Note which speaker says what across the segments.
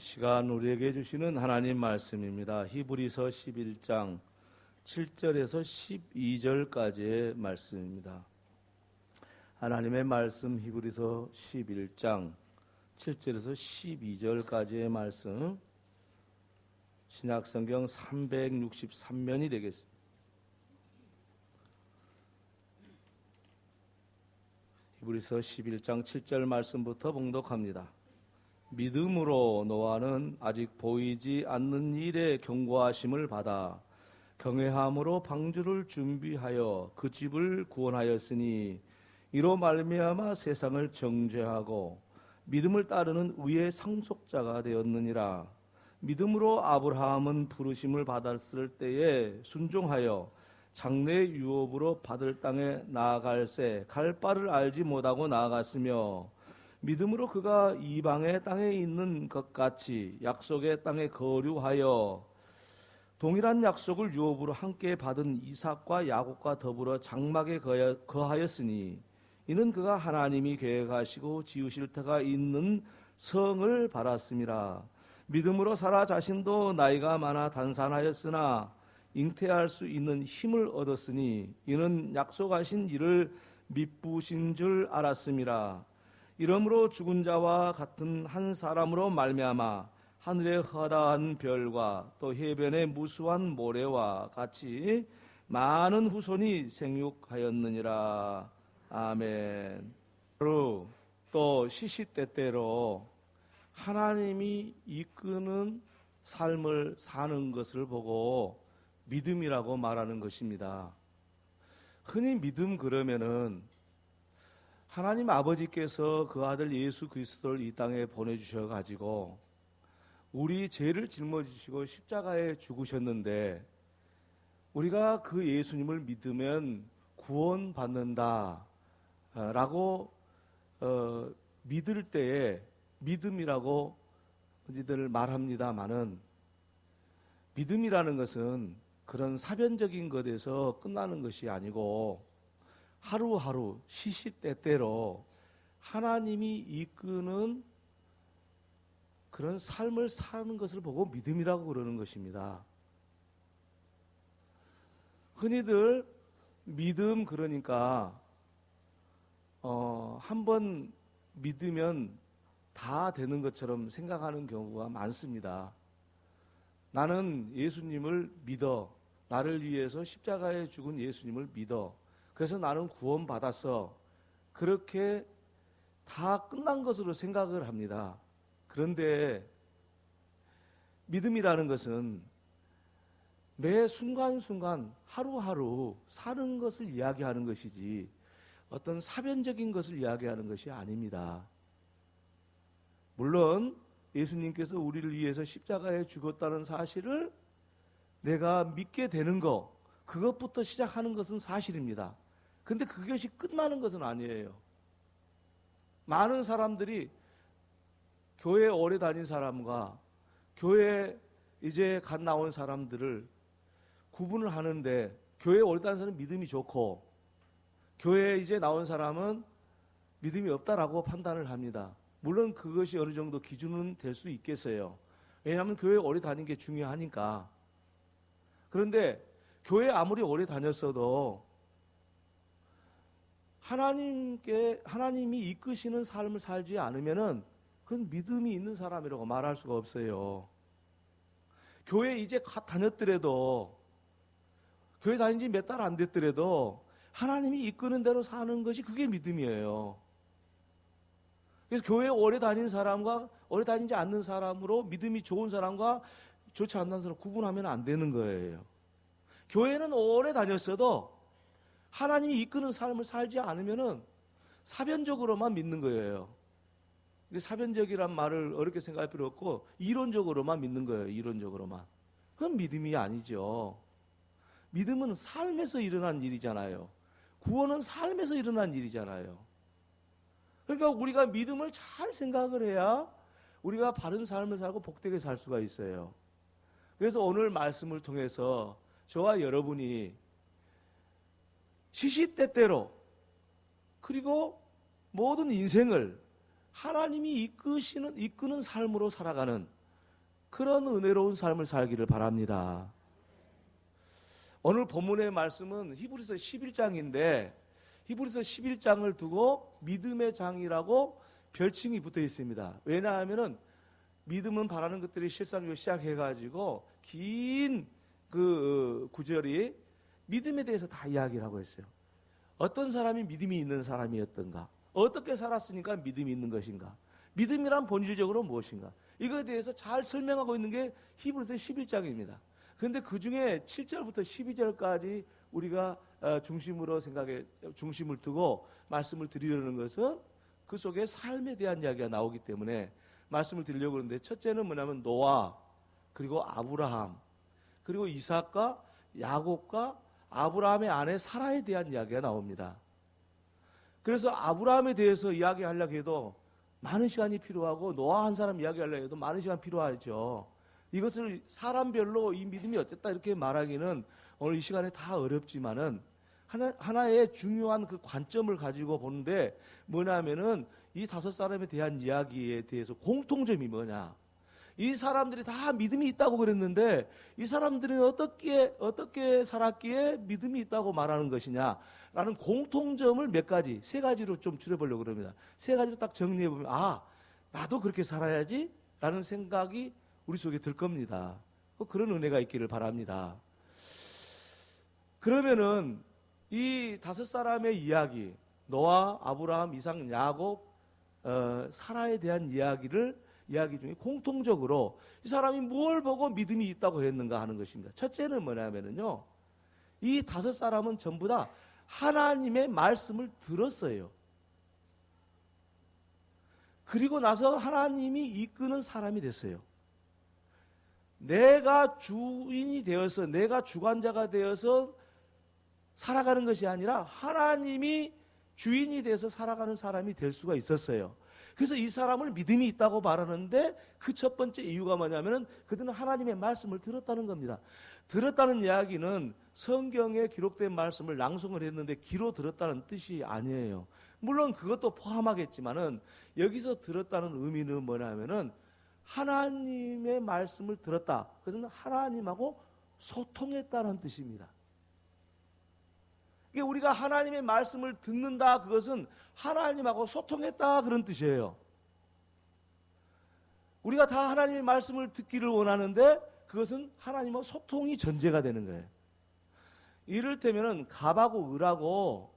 Speaker 1: 시간 우리에게 주시는 하나님 말씀입니다. 히브리서 11장 7절에서 12절까지의 말씀입니다. 하나님의 말씀 히브리서 11장 7절에서 12절까지의 말씀, 신약성경 363면이 되겠습니다. 히브리서 11장 7절 말씀부터 봉독합니다. 믿음으로 노아는 아직 보이지 않는 일에 경고하심을 받아 경외함으로 방주를 준비하여 그 집을 구원하였으니 이로 말미암아 세상을 정죄하고 믿음을 따르는 의의 상속자가 되었느니라. 믿음으로 아브라함은 부르심을 받았을 때에 순종하여 장래 유업으로 받을 땅에 나아갈새 갈 바를 알지 못하고 나아갔으며 믿음으로 그가 이방의 땅에 있는 것 같이 약속의 땅에 거류하여 동일한 약속을 유업으로 함께 받은 이삭과 야곱과 더불어 장막에 거하였으니 이는 그가 하나님이 계획하시고 지으실 터가 있는 성을 바랐음이라. 믿음으로 사라 자신도 나이가 많아 단산하였으나 잉태할 수 있는 힘을 얻었으니 이는 약속하신 이를 미쁘신 줄 알았음이라. 이러므로 죽은 자와 같은 한 사람으로 말미암아 하늘의 허다한 별과 또 해변의 무수한 모래와 같이 많은 후손이 생육하였느니라. 아멘. 또 시시때때로 하나님이 이끄는 삶을 사는 것을 보고 믿음이라고 말하는 것입니다. 흔히 믿음 그러면은 하나님 아버지께서 그 아들 예수 그리스도를 이 땅에 보내주셔가지고 우리 죄를 짊어지시고 십자가에 죽으셨는데 우리가 그 예수님을 믿으면 구원받는다 라고 믿을 때에 믿음이라고 우리들 말합니다마는 믿음이라는 것은 그런 사변적인 것에서 끝나는 것이 아니고 하루하루 시시때때로 하나님이 이끄는 그런 삶을 사는 것을 보고 믿음이라고 그러는 것입니다. 흔히들 믿음 그러니까 한번 믿으면 다 되는 것처럼 생각하는 경우가 많습니다. 나는 예수님을 믿어. 나를 위해서 십자가에 죽은 예수님을 믿어. 그래서 나는 구원받았어. 그렇게 다 끝난 것으로 생각을 합니다. 그런데 믿음이라는 것은 매 순간순간 하루하루 사는 것을 이야기하는 것이지 어떤 사변적인 것을 이야기하는 것이 아닙니다. 물론 예수님께서 우리를 위해서 십자가에 죽었다는 사실을 내가 믿게 되는 것, 그것부터 시작하는 것은 사실입니다. 근데 그것이 끝나는 것은 아니에요. 많은 사람들이 교회 오래 다닌 사람과 교회 이제 갓 나온 사람들을 구분을 하는데 교회 오래 다닌 사람은 믿음이 좋고 교회에 이제 나온 사람은 믿음이 없다라고 판단을 합니다. 물론 그것이 어느 정도 기준은 될 수 있겠어요. 왜냐하면 교회 오래 다닌 게 중요하니까. 그런데 교회 아무리 오래 다녔어도 하나님이 이끄시는 삶을 살지 않으면은 그건 믿음이 있는 사람이라고 말할 수가 없어요. 교회 이제 갓 다녔더라도 교회 다닌 지 몇 달 안 됐더라도 하나님이 이끄는 대로 사는 것이 그게 믿음이에요. 그래서 교회 오래 다닌 사람과 오래 다니지 않는 사람으로 믿음이 좋은 사람과 좋지 않는 사람 구분하면 안 되는 거예요. 교회는 오래 다녔어도 하나님이 이끄는 삶을 살지 않으면은 사변적으로만 믿는 거예요. 사변적이란 말을 어렵게 생각할 필요 없고 이론적으로만 믿는 거예요. 이론적으로만. 그건 믿음이 아니죠. 믿음은 삶에서 일어난 일이잖아요. 구원은 삶에서 일어난 일이잖아요. 그러니까 우리가 믿음을 잘 생각을 해야 우리가 바른 삶을 살고 복되게 살 수가 있어요. 그래서 오늘 말씀을 통해서 저와 여러분이 시시때때로 그리고 모든 인생을 하나님이 이끄는 삶으로 살아가는 그런 은혜로운 삶을 살기를 바랍니다. 오늘 본문의 말씀은 히브리서 11장인데 히브리서 11장을 두고 믿음의 장이라고 별칭이 붙어 있습니다. 왜냐하면은 믿음은 바라는 것들이 실상적으로 시작해가지고 긴 그 구절이 믿음에 대해서 다 이야기를 하고 있어요. 어떤 사람이 믿음이 있는 사람이었던가, 어떻게 살았으니까 믿음이 있는 것인가, 믿음이란 본질적으로 무엇인가, 이거에 대해서 잘 설명하고 있는 게 히브리서 11장입니다. 그런데 그 중에 7절부터 12절까지 우리가 중심을 두고 말씀을 드리려는 것은 그 속에 삶에 대한 이야기가 나오기 때문에 말씀을 드리려고 하는데, 첫째는 뭐냐면 노아, 그리고 아브라함, 그리고 이삭과 야곱과 아브라함의 아내 사라에 대한 이야기가 나옵니다. 그래서 아브라함에 대해서 이야기하려고 해도 많은 시간이 필요하고, 노아 한 사람 이야기하려고 해도 많은 시간 필요하죠. 이것을 사람별로 이 믿음이 어땠다 이렇게 말하기는 오늘 이 시간에 다 어렵지만은 하나의 중요한 그 관점을 가지고 보는데, 뭐냐면은 이 다섯 사람에 대한 이야기에 대해서 공통점이 뭐냐, 이 사람들이 다 믿음이 있다고 그랬는데 이 사람들은 어떻게 살았기에 믿음이 있다고 말하는 것이냐라는 공통점을 몇 가지, 세 가지로 좀 줄여보려고 그럽니다. 세 가지로 딱 정리해보면, 아, 나도 그렇게 살아야지 라는 생각이 우리 속에 들 겁니다. 그런 은혜가 있기를 바랍니다. 그러면은 이 다섯 사람의 이야기, 노아, 아브라함, 이삭, 야곱, 사라에 대한 이야기 중에 공통적으로 이 사람이 뭘 보고 믿음이 있다고 했는가 하는 것입니다. 첫째는 뭐냐면요, 이 다섯 사람은 전부 다 하나님의 말씀을 들었어요. 그리고 나서 하나님이 이끄는 사람이 됐어요. 내가 주인이 되어서, 내가 주관자가 되어서 살아가는 것이 아니라 하나님이 주인이 돼서 살아가는 사람이 될 수가 있었어요. 그래서 이 사람을 믿음이 있다고 말하는데 그 첫 번째 이유가 뭐냐면은 그들은 하나님의 말씀을 들었다는 겁니다. 들었다는 이야기는 성경에 기록된 말씀을 낭송을 했는데 귀로 들었다는 뜻이 아니에요. 물론 그것도 포함하겠지만은 여기서 들었다는 의미는 뭐냐면은 하나님의 말씀을 들었다. 그것은 하나님하고 소통했다는 뜻입니다. 이게 우리가 하나님의 말씀을 듣는다, 그것은 하나님하고 소통했다 그런 뜻이에요. 우리가 다 하나님의 말씀을 듣기를 원하는데 그것은 하나님하고 소통이 전제가 되는 거예요. 이를테면은 갑하고 을하고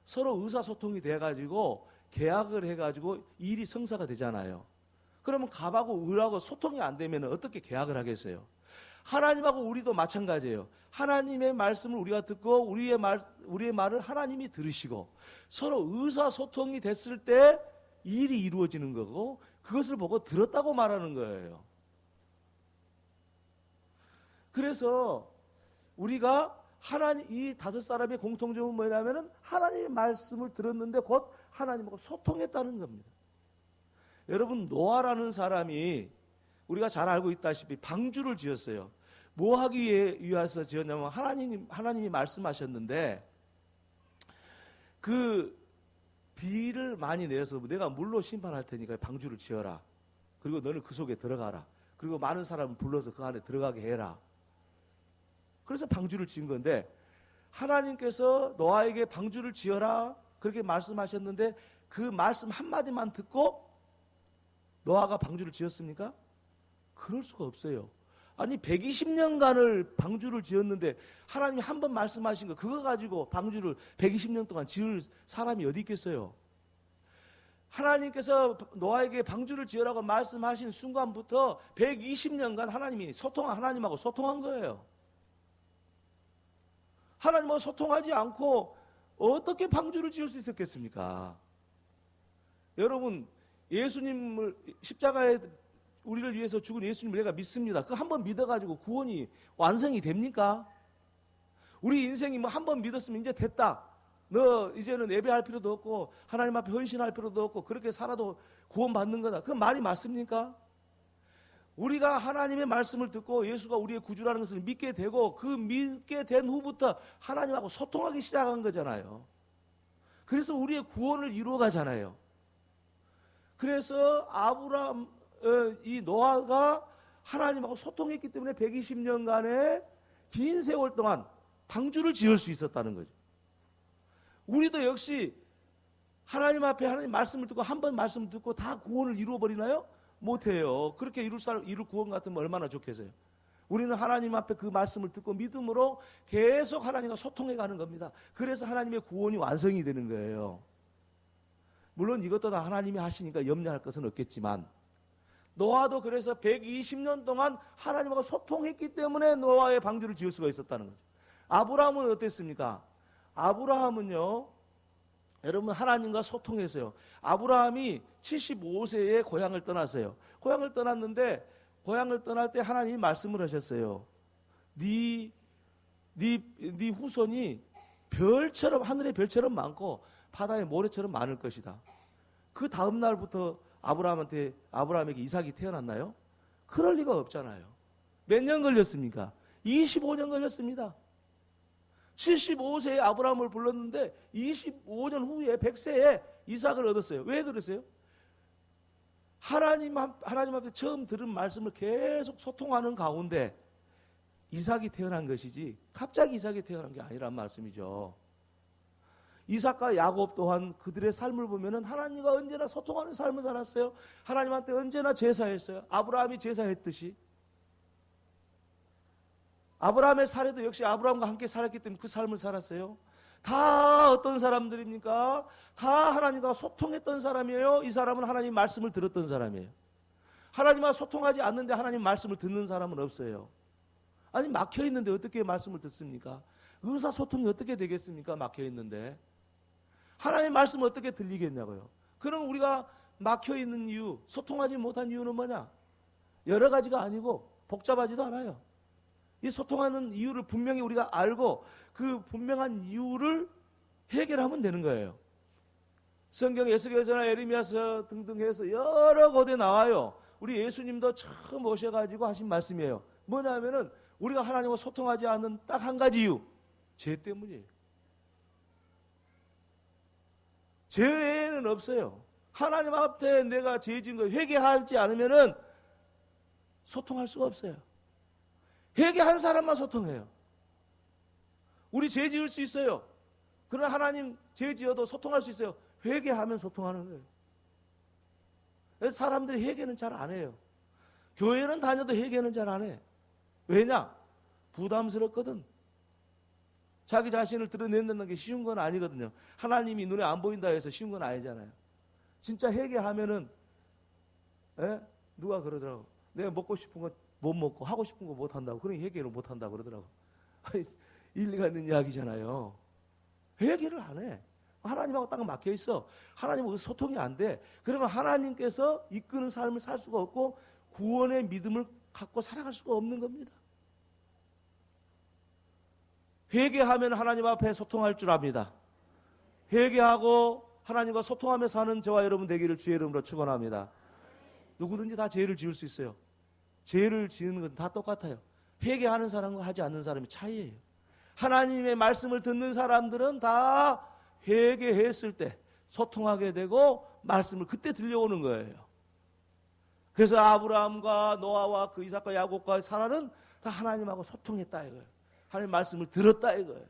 Speaker 1: 서로 의사소통이 돼가지고 계약을 해가지고 일이 성사가 되잖아요. 그러면 갑하고 을하고 소통이 안 되면 어떻게 계약을 하겠어요? 하나님하고 우리도 마찬가지예요. 하나님의 말씀을 우리가 듣고 우리의 말을 하나님이 들으시고 서로 의사소통이 됐을 때 일이 이루어지는 거고, 그것을 보고 들었다고 말하는 거예요. 그래서 우리가 이 다섯 사람의 공통점은 뭐냐면은 하나님의 말씀을 들었는데 곧 하나님하고 소통했다는 겁니다. 여러분, 노아라는 사람이 우리가 잘 알고 있다시피 방주를 지었어요. 뭐 하기 위해서 지었냐면 하나님이 말씀하셨는데 그 비를 많이 내서 내가 물로 심판할 테니까 방주를 지어라. 그리고 너는 그 속에 들어가라. 그리고 많은 사람을 불러서 그 안에 들어가게 해라. 그래서 방주를 지은 건데, 하나님께서 노아에게 방주를 지어라 그렇게 말씀하셨는데 그 말씀 한마디만 듣고 노아가 방주를 지었습니까? 그럴 수가 없어요. 아니 120년간을 방주를 지었는데 하나님이 한 번 말씀하신 거 그거 가지고 방주를 120년 동안 지을 사람이 어디 있겠어요? 하나님께서 노아에게 방주를 지으라고 말씀하신 순간부터 120년간 하나님하고 소통한 거예요. 하나님하고 소통하지 않고 어떻게 방주를 지을 수 있었겠습니까? 여러분, 예수님을 십자가에 우리를 위해서 죽은 예수님을 내가 믿습니다. 그 한 번 믿어가지고 구원이 완성이 됩니까? 우리 인생이 뭐 한 번 믿었으면 이제 됐다. 너 이제는 예배할 필요도 없고 하나님 앞에 헌신할 필요도 없고 그렇게 살아도 구원받는 거다. 그건 말이 맞습니까? 우리가 하나님의 말씀을 듣고 예수가 우리의 구주라는 것을 믿게 되고 그 믿게 된 후부터 하나님하고 소통하기 시작한 거잖아요. 그래서 우리의 구원을 이루어 가잖아요. 그래서 이 노아가 하나님하고 소통했기 때문에 120년간의 긴 세월 동안 방주를 지을 수 있었다는 거죠. 우리도 역시 하나님 앞에 하나님 말씀을 듣고 한 번 말씀을 듣고 다 구원을 이루어버리나요? 못해요. 그렇게 이룰 구원 같으면 얼마나 좋겠어요. 우리는 하나님 앞에 그 말씀을 듣고 믿음으로 계속 하나님과 소통해 가는 겁니다. 그래서 하나님의 구원이 완성이 되는 거예요. 물론 이것도 다 하나님이 하시니까 염려할 것은 없겠지만, 노아도 그래서 120년 동안 하나님과 소통했기 때문에 노아의 방주를 지을 수가 있었다는 거죠. 아브라함은 어땠습니까? 아브라함은요, 여러분 하나님과 소통했어요. 아브라함이 75세에 고향을 떠났어요. 고향을 떠났는데 고향을 떠날 때 하나님이 말씀을 하셨어요. 네 후손이 별처럼, 하늘의 별처럼 많고 바다의 모래처럼 많을 것이다. 그 다음 날부터 아브라함에게 이삭이 태어났나요? 그럴 리가 없잖아요. 몇 년 걸렸습니까? 25년 걸렸습니다. 75세에 아브라함을 불렀는데 25년 후에 100세에 이삭을 얻었어요. 왜 그랬어요? 하나님 앞에 처음 들은 말씀을 계속 소통하는 가운데 이삭이 태어난 것이지 갑자기 이삭이 태어난 게 아니란 말씀이죠. 이삭과 야곱 또한 그들의 삶을 보면은 하나님과 언제나 소통하는 삶을 살았어요. 하나님한테 언제나 제사했어요. 아브라함이 제사했듯이. 아브라함의 사례도 역시 아브라함과 함께 살았기 때문에 그 삶을 살았어요. 다 어떤 사람들입니까? 다 하나님과 소통했던 사람이에요. 이 사람은 하나님 말씀을 들었던 사람이에요. 하나님과 소통하지 않는데 하나님 말씀을 듣는 사람은 없어요. 아니 막혀있는데 어떻게 말씀을 듣습니까? 의사소통이 어떻게 되겠습니까? 막혀있는데. 하나님 말씀은 어떻게 들리겠냐고요. 그럼 우리가 막혀있는 이유, 소통하지 못한 이유는 뭐냐? 여러 가지가 아니고 복잡하지도 않아요. 이 소통하는 이유를 분명히 우리가 알고 그 분명한 이유를 해결하면 되는 거예요. 성경 에스겔서나 에레미야서 등등 해서 여러 곳에 나와요. 우리 예수님도 처음 오셔가지고 하신 말씀이에요. 뭐냐면은 우리가 하나님과 소통하지 않는 딱 한 가지 이유, 죄 때문이에요. 죄 외에는 없어요. 하나님 앞에 내가 죄 지은 거 회개하지 않으면은 소통할 수가 없어요. 회개한 사람만 소통해요. 우리 죄 지을 수 있어요. 그러나 하나님 죄 지어도 소통할 수 있어요. 회개하면 소통하는 거예요. 그래서 사람들이 회개는 잘 안 해요. 교회는 다녀도 회개는 잘 안 해. 왜냐? 부담스럽거든. 자기 자신을 드러낸다는 게 쉬운 건 아니거든요. 하나님이 눈에 안 보인다 해서 쉬운 건 아니잖아요. 진짜 회개하면은 누가 그러더라고. 내가 먹고 싶은 거 못 먹고 하고 싶은 거 못 한다고. 그러니 회개를 못 한다고 그러더라고. 일리가 있는 이야기잖아요. 회개를 안 해. 하나님하고 딱 막혀 있어. 하나님하고 소통이 안 돼. 그러면 하나님께서 이끄는 삶을 살 수가 없고 구원의 믿음을 갖고 살아갈 수가 없는 겁니다. 회개하면 하나님 앞에 소통할 줄 압니다. 회개하고 하나님과 소통하며 사는 저와 여러분 되기를 주의 이름으로 축원합니다. 누구든지 다 죄를 지을 수 있어요. 죄를 지는 건 다 똑같아요. 회개하는 사람과 하지 않는 사람의 차이예요. 하나님의 말씀을 듣는 사람들은 다 회개했을 때 소통하게 되고 말씀을 그때 들려오는 거예요. 그래서 아브라함과 노아와 그 이삭과 야곱과 사라는 다 하나님하고 소통했다 이거예요. 하나님 말씀을 들었다 이거예요.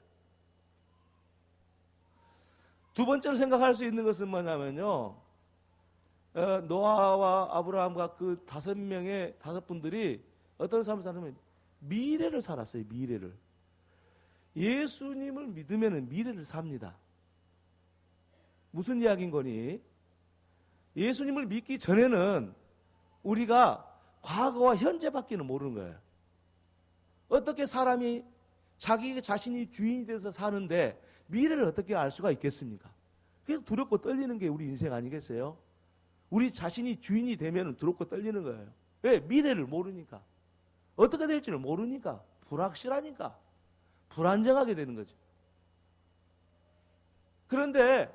Speaker 1: 두 번째로 생각할 수 있는 것은 뭐냐면요, 노아와 아브라함과 그 다섯 분들이 어떤 삶을 살았냐면 미래를 살았어요. 미래를. 예수님을 믿으면 미래를 삽니다. 무슨 이야기인 거니? 예수님을 믿기 전에는 우리가 과거와 현재밖에는 모르는 거예요. 어떻게 사람이 자기 자신이 주인이 돼서 사는데 미래를 어떻게 알 수가 있겠습니까? 그래서 두렵고 떨리는 게 우리 인생 아니겠어요? 우리 자신이 주인이 되면 두렵고 떨리는 거예요. 왜? 미래를 모르니까. 어떻게 될지를 모르니까. 불확실하니까. 불안정하게 되는 거죠. 그런데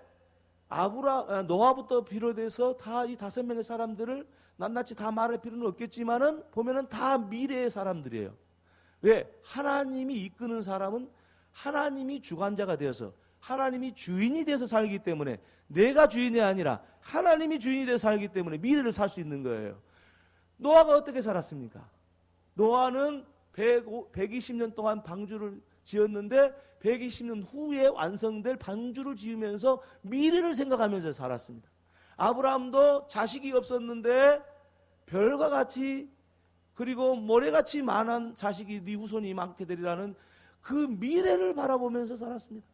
Speaker 1: 노아부터 비롯해서 다 이 5명의 사람들을 낱낱이 다 말할 필요는 없겠지만은 보면은 다 미래의 사람들이에요. 왜? 하나님이 이끄는 사람은 하나님이 주관자가 되어서 하나님이 주인이 돼서 살기 때문에, 내가 주인이 아니라 하나님이 주인이 돼서 살기 때문에 미래를 살 수 있는 거예요. 노아가 어떻게 살았습니까? 노아는 120년 동안 방주를 지었는데 120년 후에 완성될 방주를 지으면서 미래를 생각하면서 살았습니다. 아브라함도 자식이 없었는데 별과 같이 그리고 모래같이 많은 자식이 네 후손이 많게 되리라는 그 미래를 바라보면서 살았습니다.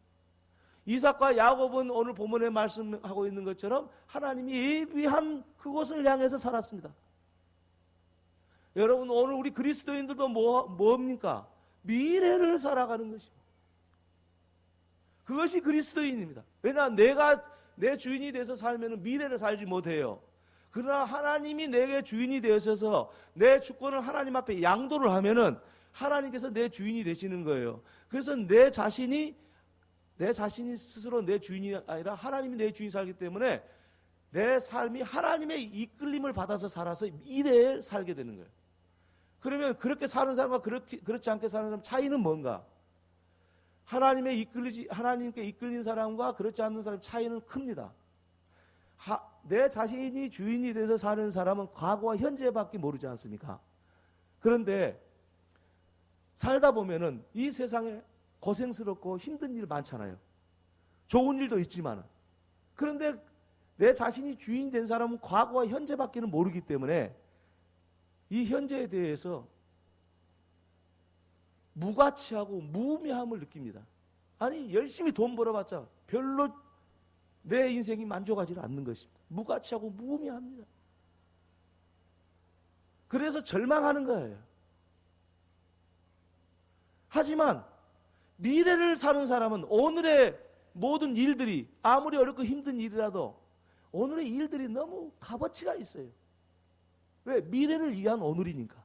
Speaker 1: 이삭과 야곱은 오늘 본문에 말씀하고 있는 것처럼 하나님이 예비한 그곳을 향해서 살았습니다. 여러분, 오늘 우리 그리스도인들도 뭡니까? 미래를 살아가는 것입니다. 그것이 그리스도인입니다. 왜냐, 내가 내 주인이 돼서 살면 미래를 살지 못해요. 그러나 하나님이 내게 주인이 되셔서 내 주권을 하나님 앞에 양도를 하면은 하나님께서 내 주인이 되시는 거예요. 그래서 내 자신이 스스로 내 주인이 아니라 하나님이 내 주인이 살기 때문에 내 삶이 하나님의 이끌림을 받아서 살아서 미래에 살게 되는 거예요. 그러면 그렇게 사는 사람과 그렇지 않게 사는 사람 차이는 뭔가? 하나님께 이끌린 사람과 그렇지 않는 사람 차이는 큽니다. 내 자신이 주인이 돼서 사는 사람은 과거와 현재밖에 모르지 않습니까? 그런데 살다 보면은 이 세상에 고생스럽고 힘든 일 많잖아요. 좋은 일도 있지만. 그런데 내 자신이 주인 된 사람은 과거와 현재밖에는 모르기 때문에 이 현재에 대해서 무가치하고 무의미함을 느낍니다. 아니, 열심히 돈 벌어봤자 별로 내 인생이 만족하지 않는 것입니다. 무가치하고 무의미합니다. 그래서 절망하는 거예요. 하지만 미래를 사는 사람은 오늘의 모든 일들이 아무리 어렵고 힘든 일이라도 오늘의 일들이 너무 값어치가 있어요. 왜? 미래를 위한 오늘이니까.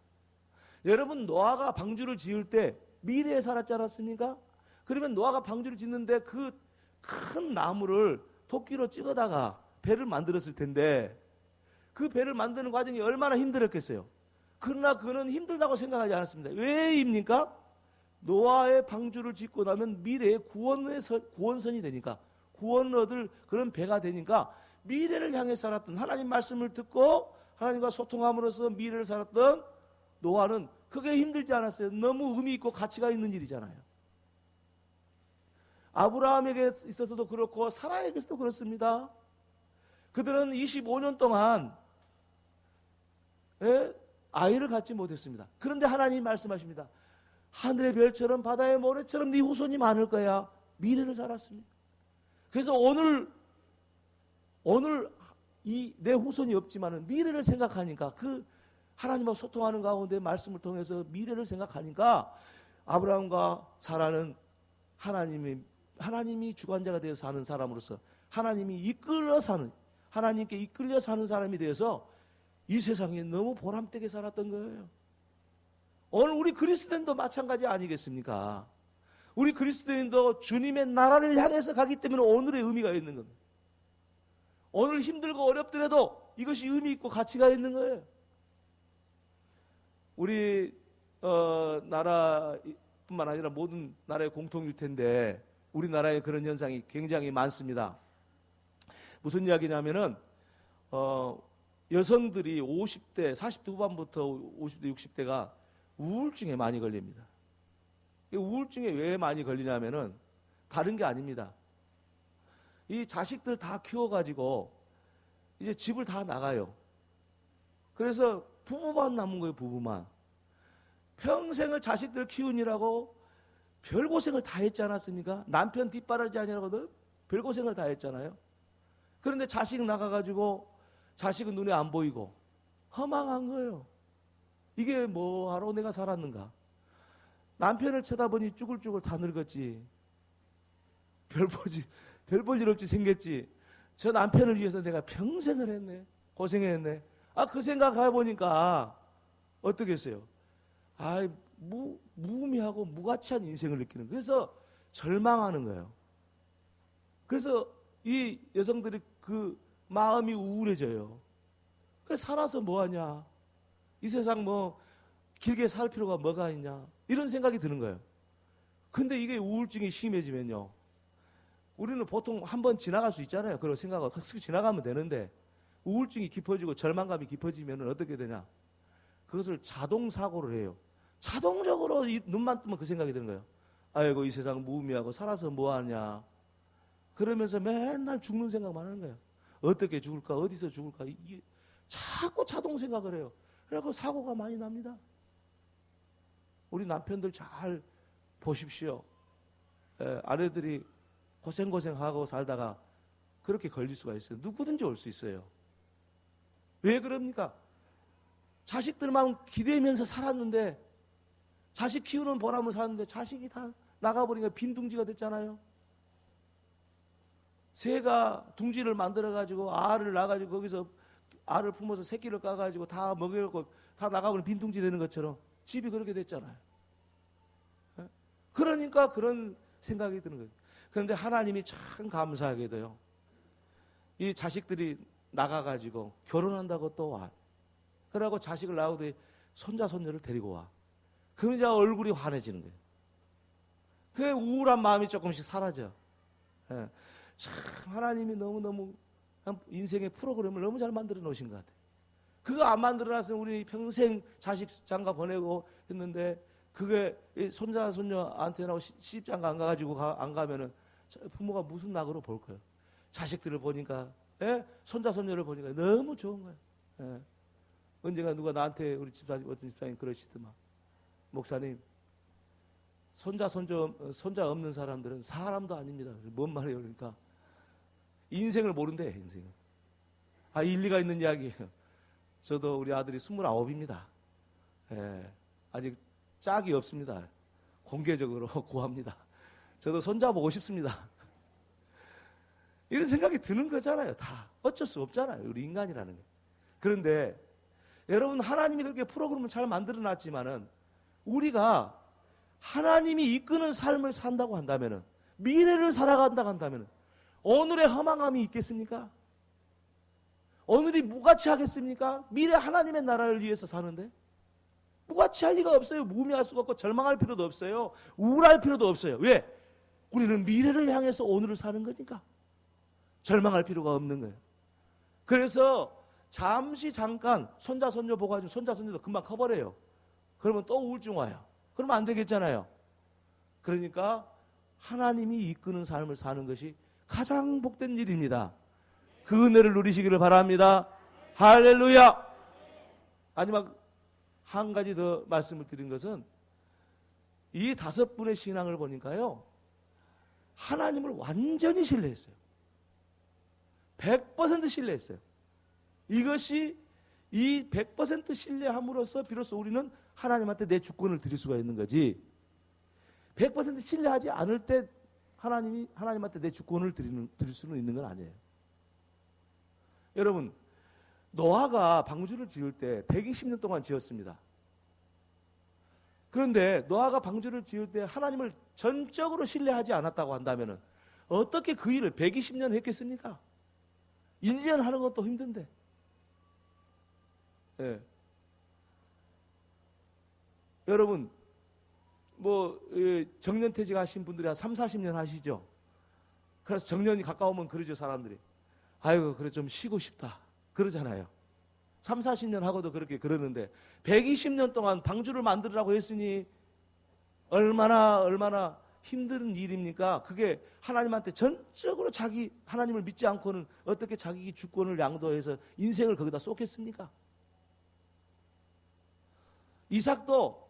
Speaker 1: 여러분, 노아가 방주를 지을 때 미래에 살았지 않았습니까? 그러면 노아가 방주를 짓는데 그 큰 나무를 토끼로 찍어다가 배를 만들었을 텐데 그 배를 만드는 과정이 얼마나 힘들었겠어요. 그러나 그는 힘들다고 생각하지 않았습니다. 왜입니까? 노아의 방주를 짓고 나면 미래의 구원선이 되니까, 구원 얻을 그런 배가 되니까 미래를 향해 살았던, 하나님 말씀을 듣고 하나님과 소통함으로써 미래를 살았던 노아는 그게 힘들지 않았어요. 너무 의미 있고 가치가 있는 일이잖아요. 아브라함에게 있어서도 그렇고 사라에게서도 그렇습니다. 그들은 25년 동안 아이를 갖지 못했습니다. 그런데 하나님이 말씀하십니다. 하늘의 별처럼 바다의 모래처럼 네 후손이 많을 거야. 미래를 살았습니다. 그래서 오늘 이 내 후손이 없지만은 미래를 생각하니까, 그 하나님과 소통하는 가운데 말씀을 통해서 미래를 생각하니까 아브라함과 사라는 하나님이 주관자가 되어서 사는 사람으로서 하나님이 이끌어 사는, 하나님께 이끌려 사는 사람이 되어서 이 세상에 너무 보람되게 살았던 거예요. 오늘 우리 그리스도인도 마찬가지 아니겠습니까? 우리 그리스도인도 주님의 나라를 향해서 가기 때문에 오늘의 의미가 있는 겁니다. 오늘 힘들고 어렵더라도 이것이 의미 있고 가치가 있는 거예요. 우리 나라뿐만 아니라 모든 나라의 공통일 텐데 우리나라에 그런 현상이 굉장히 많습니다. 무슨 이야기냐면은 여성들이 50대, 40대 후반부터 50대, 60대가 우울증에 많이 걸립니다. 우울증에 왜 많이 걸리냐면은 다른 게 아닙니다. 이 자식들 다 키워가지고 이제 집을 다 나가요. 그래서 부부만 남은 거예요, 부부만. 평생을 자식들 키우느라고 별고생을 다 했지 않았습니까? 남편 뒷바라지 아니라고도 별고생을 다 했잖아요. 그런데 자식 나가가지고 자식은 눈에 안 보이고 허망한 거예요. 이게 뭐하러 내가 살았는가? 남편을 쳐다보니 쭈글쭈글 다 늙었지. 별 볼 일 없이 생겼지. 저 남편을 위해서 내가 평생을 했네. 고생했네. 그 생각해보니까 어떻겠어요? 무의미하고 무가치한 인생을 느끼는 거예요. 그래서 절망하는 거예요. 그래서 이 여성들이 그 마음이 우울해져요. 그래서 살아서 뭐하냐? 이 세상 뭐 길게 살 필요가 뭐가 있냐? 이런 생각이 드는 거예요. 근데 이게 우울증이 심해지면요, 우리는 보통 한번 지나갈 수 있잖아요. 그런 생각을 쓱 지나가면 되는데 우울증이 깊어지고 절망감이 깊어지면 어떻게 되냐? 그것을 자동사고를 해요. 자동적으로 이 눈만 뜨면 그 생각이 드는 거예요. 아이고 이 세상 무의미하고 살아서 뭐하냐. 그러면서 맨날 죽는 생각만 하는 거예요. 어떻게 죽을까, 어디서 죽을까, 이게 자꾸 자동 생각을 해요. 그래서 사고가 많이 납니다. 우리 남편들 잘 보십시오. 아내들이 고생하고 살다가 그렇게 걸릴 수가 있어요. 누구든지 올 수 있어요. 왜 그럽니까? 자식들만 기대면서 살았는데, 자식 키우는 보람을 살았는데 자식이 다 나가버리니까 빈둥지가 됐잖아요. 새가 둥지를 만들어가지고 알을 낳아가지고 거기서 알을 품어서 새끼를 까가지고 다 먹여갖고 다 나가버리면 빈둥지 되는 것처럼 집이 그렇게 됐잖아요. 그러니까 그런 생각이 드는 거예요. 그런데 하나님이 참 감사하게도요, 이 자식들이 나가가지고 결혼한다고 또 와. 그러고 자식을 낳아도 손자 손녀를 데리고 와. 그럼 이제 얼굴이 환해지는 거예요. 그 우울한 마음이 조금씩 사라져. 참 하나님이 너무너무 인생의 프로그램을 너무 잘 만들어 놓으신 것 같아요. 그거 안 만들어 놨으면 우리 평생 자식 장가 보내고 했는데, 그게 손자 손녀한테나 시집장가 안 가가지고 안 가면은 부모가 무슨 낙으로 볼 거예요. 자식들을 보니까, 손자 손녀를 보니까 너무 좋은 거예요. 언젠가 누가 나한테, 우리 집사님, 어떤 집사님 그러시더만, 목사님, 손자 없는 사람들은 사람도 아닙니다. 뭔 말이에요? 그러니까 인생을 모른대. 인생을. 일리가 있는 이야기예요. 저도 우리 아들이 29입니다. 아직 짝이 없습니다. 공개적으로 구합니다. 저도 손자 보고 싶습니다. 이런 생각이 드는 거잖아요. 다 어쩔 수 없잖아요. 우리 인간이라는 게. 그런데 여러분, 하나님이 그렇게 프로그램을 잘 만들어 놨지만은, 우리가 하나님이 이끄는 삶을 산다고 한다면은, 미래를 살아간다고 한다면은, 오늘의 허망함이 있겠습니까? 오늘이 무가치하겠습니까? 미래 하나님의 나라를 위해서 사는데 무가치할 리가 없어요. 무의미할 수가 없고 절망할 필요도 없어요. 우울할 필요도 없어요. 왜? 우리는 미래를 향해서 오늘을 사는 거니까 절망할 필요가 없는 거예요. 그래서 잠깐 손자 손녀 보고 가지고 손자 손녀도 금방 커버려요. 그러면 또 우울증 와요. 그러면 안 되겠잖아요. 그러니까 하나님이 이끄는 삶을 사는 것이 가장 복된 일입니다. 그 은혜를 누리시기를 바랍니다. 할렐루야. 마지막 한 가지 더 말씀을 드린 것은, 이 5분의 신앙을 보니까요, 하나님을 완전히 신뢰했어요. 100% 신뢰했어요. 이것이 이 100% 신뢰함으로써 비로소 우리는 하나님한테 내 주권을 드릴 수가 있는 거지, 100% 신뢰하지 않을 때 하나님한테 내 주권을 드릴 수는 있는 건 아니에요. 여러분, 노아가 방주를 지을 때 120년 동안 지었습니다. 그런데 노아가 방주를 지을 때 하나님을 전적으로 신뢰하지 않았다고 한다면 어떻게 그 일을 120년 했겠습니까? 1년 하는 것도 힘든데. 여러분, 정년퇴직 하신 분들이 한 3, 40년 하시죠? 그래서 정년이 가까우면 그러죠, 사람들이. 아이고, 그래, 좀 쉬고 싶다. 그러잖아요. 3, 40년 하고도 그렇게 그러는데, 120년 동안 방주를 만들으라고 했으니, 얼마나 힘든 일입니까? 그게 하나님한테 전적으로 하나님을 믿지 않고는 어떻게 자기 주권을 양도해서 인생을 거기다 쏟겠습니까? 이삭도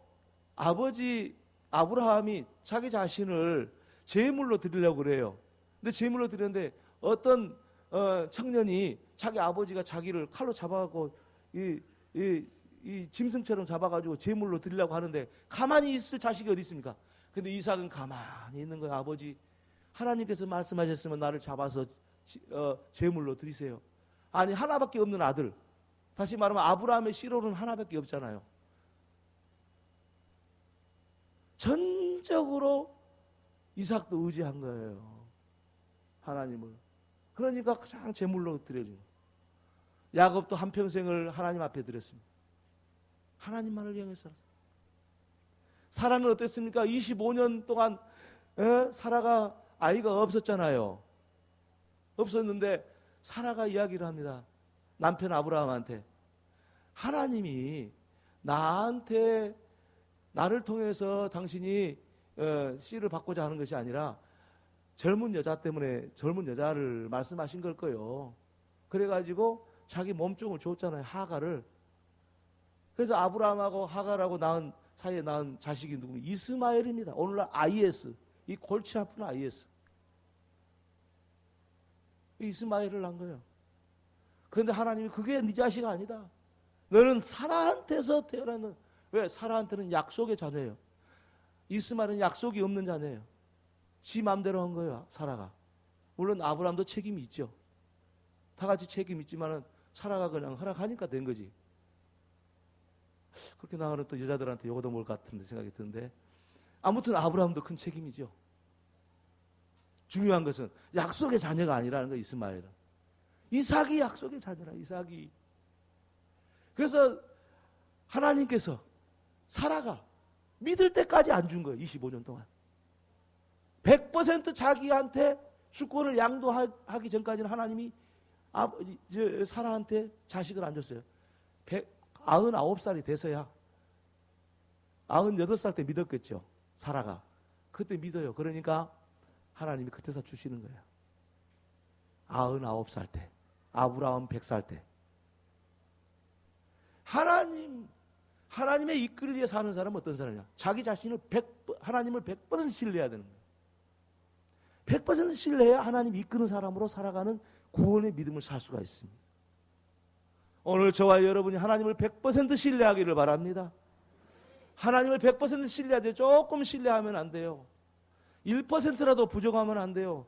Speaker 1: 아버지 아브라함이 자기 자신을 제물로 드리려고 그래요. 근데 제물로 드렸는데 어떤 청년이 자기 아버지가 자기를 칼로 잡아갖고 이 짐승처럼 잡아가지고 제물로 드리려고 하는데 가만히 있을 자식이 어디 있습니까? 근데 이삭은 가만히 있는 거예요. 아버지, 하나님께서 말씀하셨으면 나를 잡아서 제물로 드리세요. 아니, 하나밖에 없는 아들. 다시 말하면 아브라함의 씨로는 하나밖에 없잖아요. 전적으로 이삭도 의지한 거예요. 하나님을. 그러니까 가장 제물로 드려진 거예요. 야곱도 한평생을 하나님 앞에 드렸습니다. 하나님만을 향해 살았어요. 사라는 어땠습니까? 25년 동안 사라가 아이가 없었잖아요. 없었는데 사라가 이야기를 합니다. 남편 아브라함한테, 하나님이 나한테 나를 통해서 당신이 씨를 받고자 하는 것이 아니라 젊은 여자 때문에 젊은 여자를 말씀하신 걸 거예요. 그래가지고 자기 몸종을 줬잖아요. 하가를. 그래서 아브라함하고 하갈하고 사이에 낳은 자식이 누구냐? 이스마엘입니다. 오늘날 IS, 이 골치 아픈 IS. 이스마엘을 낳은 거예요. 그런데 하나님이 그게 네 자식 아니다. 너는 사라한테서 태어나는, 왜? 사라한테는 약속의 자녀예요. 이스마엘은 약속이 없는 자녀예요. 지 마음대로 한 거예요, 사라가. 물론 아브라함도 책임이 있죠. 다 같이 책임이 있지만은 사라가 그냥 허락하니까 된 거지. 그렇게 나가는 또 여자들한테 요거도 뭘 같은데 생각이 드는데, 아무튼 아브라함도 큰 책임이죠. 중요한 것은 약속의 자녀가 아니라는 거. 이스마엘은 이삭이 약속의 자녀라. 이삭이. 그래서 하나님께서 사라가 믿을 때까지 안 준 거예요. 25년 동안 100% 자기한테 주권을 양도하기 전까지는 하나님이 사라한테 자식을 안 줬어요. 99살이 돼서야, 98살 때 믿었겠죠. 사라가 그때 믿어요. 그러니까 하나님이 그때서 주시는 거예요. 99살 때, 아브라함 100살 때. 하나님의 이끌 위에 사는 사람은 어떤 사람이냐? 자기 자신을 하나님을 100% 신뢰해야 되는 거예요. 100% 신뢰해야 하나님이 이끄는 사람으로 살아가는 구원의 믿음을 살 수가 있습니다. 오늘 저와 여러분이 하나님을 100% 신뢰하기를 바랍니다. 하나님을 100% 신뢰해야 돼요. 조금 신뢰하면 안 돼요. 1%라도 부족하면 안 돼요.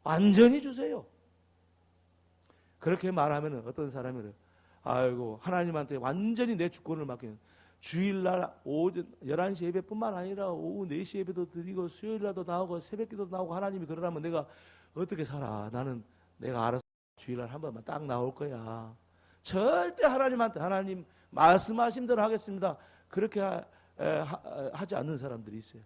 Speaker 1: 완전히 주세요. 그렇게 말하면 어떤 사람이 아이고 하나님한테 완전히 내 주권을 맡기는, 주일날 오전 11시 예배뿐만 아니라 오후 4시 예배도 드리고 수요일날도 나오고 새벽기도 나오고 하나님이 그러라면 내가 어떻게 살아? 나는 내가 알아서 주일날 한 번만 딱 나올 거야. 절대 하나님한테 하나님 말씀하신 대로 하겠습니다. 그렇게 하지 않는 사람들이 있어요.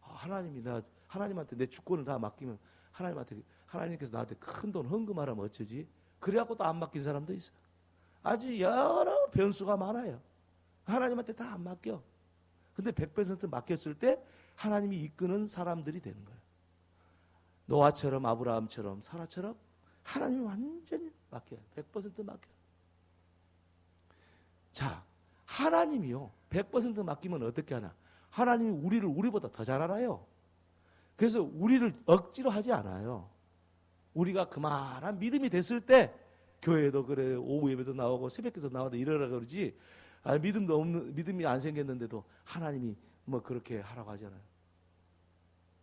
Speaker 1: 하나님한테 내 주권을 다 맡기면 하나님께서 나한테 큰 돈 헌금하라면 어쩌지? 그래갖고 또 안 맡긴 사람도 있어요. 아주 여러 변수가 많아요. 하나님한테 다 안 맡겨. 근데 100% 맡겼을 때 하나님이 이끄는 사람들이 되는 거예요. 노아처럼 아브라함처럼 사라처럼 하나님이 완전히 맡겨요. 100% 맡겨요. 자, 하나님이요 100% 맡기면 어떻게 하나? 하나님이 우리를 우리보다 더 잘 알아요. 그래서 우리를 억지로 하지 않아요. 우리가 그만한 믿음이 됐을 때 교회도 그래, 오후 예배도 나오고 새벽기도 나오고 이러라 그러지. 믿음이 안 생겼는데도 하나님이 뭐 그렇게 하라고 하잖아요.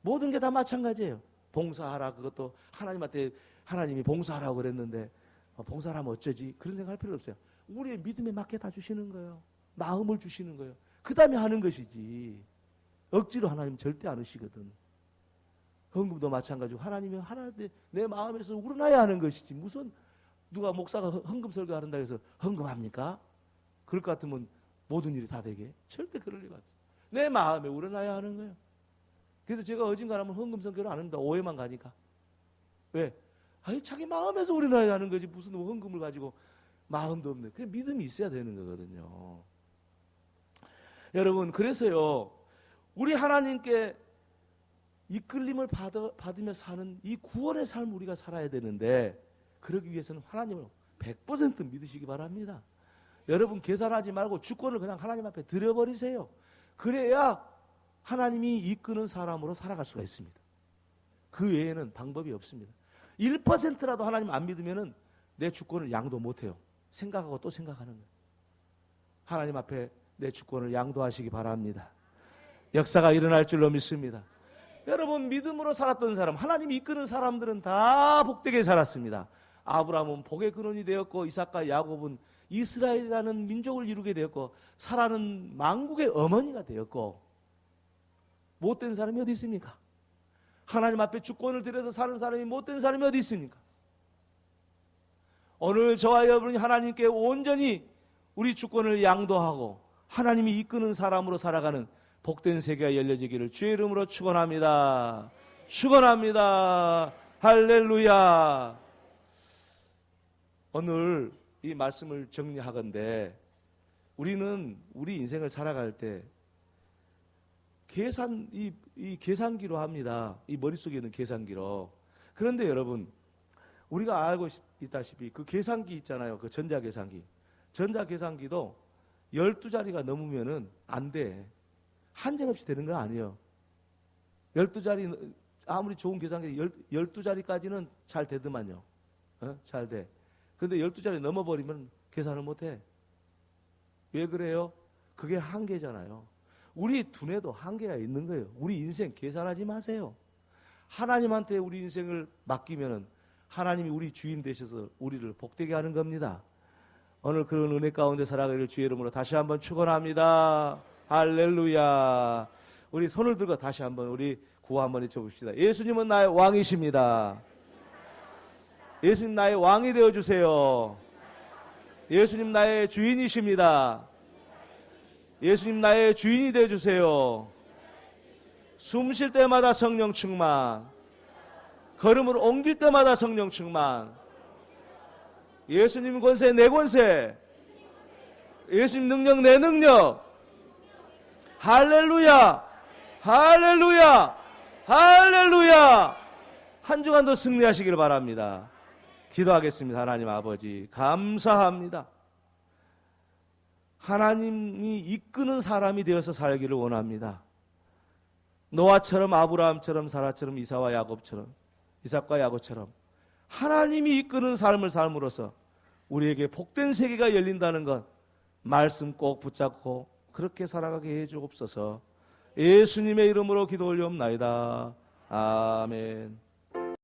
Speaker 1: 모든 게 다 마찬가지예요. 봉사하라, 그것도 하나님한테 하나님이 봉사하라고 그랬는데 봉사를 하면 어쩌지? 그런 생각할 필요 없어요. 우리의 믿음에 맞게 다 주시는 거예요. 마음을 주시는 거예요. 그 다음에 하는 것이지. 억지로 하나님 절대 안 하시거든. 헌금도 마찬가지고 하나님이 내 마음에서 우러나야 하는 것이지. 무슨 누가 목사가 헌금 설교한다 해서 헌금합니까? 그럴 것 같으면 모든 일이 다 되게? 절대 그럴 리가 없어요. 내 마음에 우러나야 하는 거예요. 그래서 제가 어딘가라면 헌금 설교를 안 합니다. 오해만 가니까. 왜? 자기 마음에서 우러나야 하는 거지. 무슨 헌금을 가지고 마음도 없네. 그냥 믿음이 있어야 되는 거거든요. 여러분, 그래서요, 우리 하나님께 이끌림을 받으며 사는 이 구원의 삶을 우리가 살아야 되는데, 그러기 위해서는 하나님을 100% 믿으시기 바랍니다. 여러분 계산하지 말고 주권을 그냥 하나님 앞에 드려버리세요. 그래야 하나님이 이끄는 사람으로 살아갈 수가 있습니다. 그 외에는 방법이 없습니다. 1%라도 하나님 안 믿으면 내 주권을 양도 못해요. 생각하고 또 생각하는 거예요. 하나님 앞에 내 주권을 양도하시기 바랍니다. 역사가 일어날 줄로 믿습니다. 여러분, 믿음으로 살았던 사람, 하나님이 이끄는 사람들은 다 복되게 살았습니다. 아브라함은 복의 근원이 되었고, 이삭과 야곱은 이스라엘이라는 민족을 이루게 되었고, 사라는 만국의 어머니가 되었고, 못된 사람이 어디 있습니까? 하나님 앞에 주권을 들여서 사는 사람이 못된 사람이 어디 있습니까? 오늘 저와 여러분이 하나님께 온전히 우리 주권을 양도하고 하나님이 이끄는 사람으로 살아가는 복된 세계가 열려지기를 주의 이름으로 축원합니다. 축원합니다. 할렐루야. 오늘 이 말씀을 정리하건대 우리는 우리 인생을 살아갈 때 이 계산기로 합니다. 이 머릿속에 있는 계산기로. 그런데 여러분, 우리가 알고 있다시피 그 계산기 있잖아요. 그 전자계산기. 전자계산기도 12자리가 넘으면은 안 돼. 한정없이 되는 건 아니에요. 12자리, 아무리 좋은 계산기 12자리까지는 잘 되더만요. 잘 돼. 근데 12자리 넘어버리면 계산을 못 해. 왜 그래요? 그게 한계잖아요. 우리 두뇌도 한계가 있는 거예요. 우리 인생 계산하지 마세요. 하나님한테 우리 인생을 맡기면은 하나님이 우리 주인 되셔서 우리를 복되게 하는 겁니다. 오늘 그런 은혜 가운데 살아가기를 주의 이름으로 다시 한번 축원합니다. 할렐루야. 우리 손을 들고 다시 한번 우리 구호 한번 외쳐봅시다. 예수님은 나의 왕이십니다. 예수님 나의 왕이 되어주세요. 예수님 나의 주인이십니다. 예수님 나의 주인이 되어주세요. 숨 쉴 때마다 성령 충만, 걸음을 옮길 때마다 성령 충만, 예수님 권세 내 권세, 예수님 능력 내 능력. 할렐루야, 할렐루야, 할렐루야. 한 주간도 승리하시기를 바랍니다. 기도하겠습니다. 하나님 아버지 감사합니다. 하나님이 이끄는 사람이 되어서 살기를 원합니다. 노아처럼, 아브라함처럼, 사라처럼, 이사와 야곱처럼, 이삭과 야곱처럼 하나님이 이끄는 삶을 삶으로써 우리에게 복된 세계가 열린다는 것, 말씀 꼭 붙잡고 그렇게 살아가게 해 주옵소서. 예수님의 이름으로 기도 올리옵나이다. 아멘.